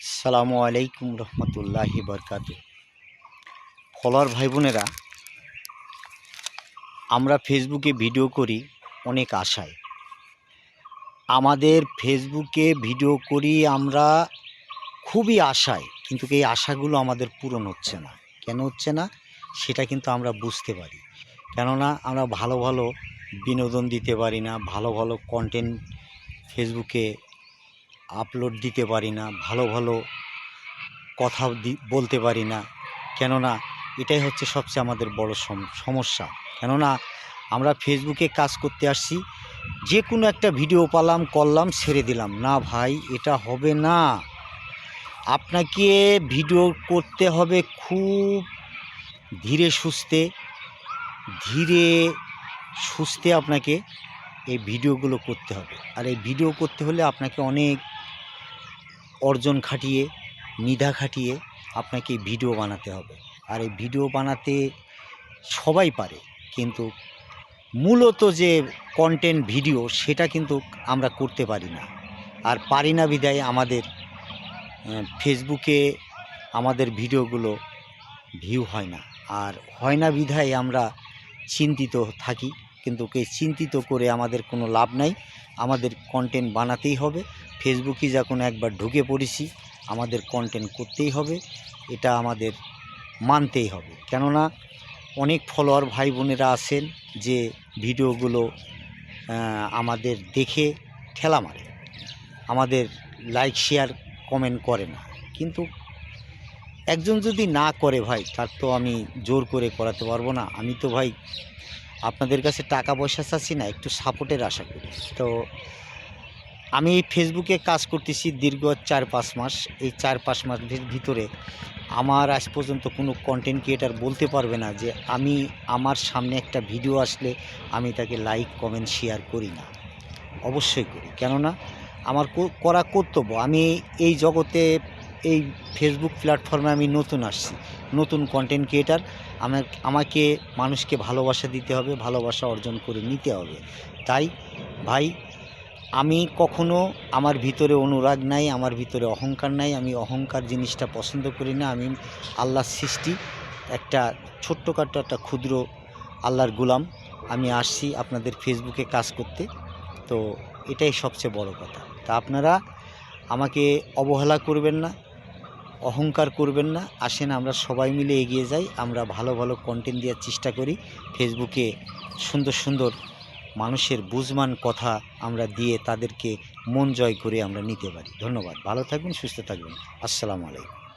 আসসালামু আলাইকুম রহমতুল্লাহি বরকাতু। ফলোয়ার ভাই বোনেরা, আমরা ফেসবুকে ভিডিও করি অনেক আশায়। আমাদের ফেসবুকে ভিডিও করি আমরা খুবই আশায়, কিন্তু এই আশাগুলো আমাদের পূরণ হচ্ছে না। কেন হচ্ছে না সেটা কিন্তু আমরা বুঝতে পারি। কেননা আমরা ভালো ভালো বিনোদন দিতে পারি না, ভালো ভালো কন্টেন্ট ফেসবুকে আপলোড দিতে পারি না, ভালো ভালো কথা বলতে পারি না। কেননা এটাই হচ্ছে সবচেয়ে আমাদের বড় সমস্যা। কেননা আমরা ফেসবুকে কাজ করতে আসছি, যে কোনো একটা ভিডিও করলাম ছেড়ে দিলাম। না ভাই, এটা হবে না। আপনাকে ভিডিও করতে হবে খুব ধীরে সুস্থে আপনাকে এই ভিডিওগুলো করতে হবে। আর এই ভিডিও করতে হলে আপনাকে অনেক অর্জন খাটিয়ে, নিধা খাটিয়ে আপনাকে ভিডিও বানাতে হবে। আর এই ভিডিও বানাতে সবাই পারে, কিন্তু মূলত যে কন্টেন্ট ভিডিও সেটা কিন্তু আমরা করতে পারি না। আর পারি না বিধায় আমাদের ফেসবুকে আমাদের ভিডিওগুলো ভিউ হয় না। আর হয় না বিধায় আমরা চিন্তিত থাকি, কিন্তু চিন্তিত করে আমাদের কোনো লাভ নাই। আমাদের কন্টেন্ট বানাতেই হবে। ফেসবুকে যখন একবার ঢুকে পড়েছি, আমাদের কন্টেন্ট করতেই হবে, এটা আমাদের মানতেই হবে। কেননা অনেক ফলোয়ার ভাই বোনেরা আছেন যে ভিডিওগুলো আমাদের দেখে ঠেলা মারে, আমাদের লাইক শেয়ার কমেন্ট করে না। কিন্তু একজন যদি না করে ভাই, তার তো আমি জোর করে করাতে পারবো না। আমি তো ভাই আপনাদের কাছে টাকা পয়সা চাচ্ছি না, একটু সাপোর্টের আশা করি। তো আমি ফেসবুকে কাজ করতেছি দীর্ঘ 4-5 মাস। এই 4-5 মাসের ভিতরে আমার আজ পর্যন্ত কোনো কন্টেন্ট ক্রিয়েটার বলতে পারবে না যে আমি আমার সামনে একটা ভিডিও আসলে আমি তাকে লাইক কমেন্ট শেয়ার করি না। অবশ্যই করি, কেননা আমার করা কর্তব্য। আমি এই জগতে, এই ফেসবুক প্ল্যাটফর্মে আমি নতুন আসছি, নতুন কন্টেন্ট ক্রিয়েটার। আমাকে মানুষকে ভালোবাসা দিতে হবে, ভালোবাসা অর্জন করে নিতে হবে। তাই ভাই, আমি কখনো, আমার ভিতরে অনুরাগ নাই, আমার ভিতরে অহংকার নাই। আমি অহংকার জিনিসটা পছন্দ করি না। আমি আল্লাহর সৃষ্টি, একটা ছোট্টখাটো একটা ক্ষুদ্র আল্লাহর গোলাম। আমি আসছি আপনাদের ফেসবুকে কাজ করতে। তো এটাই সবচেয়ে বড় কথা। তা আপনারা আমাকে অবহেলা করবেন না, অহংকার করবেন না। আসেন আমরা সবাই মিলে এগিয়ে যাই। আমরা ভালো ভালো কন্টেন্ট দেওয়ার চেষ্টা করি। ফেসবুকে সুন্দর সুন্দর মানুষের বুঝমান কথা আমরা দিয়ে তাদেরকে মন জয় করে আমরা নিতে পারি। ধন্যবাদ। ভালো থাকবেন, সুস্থ থাকবেন। আসসালামু আলাইকুম।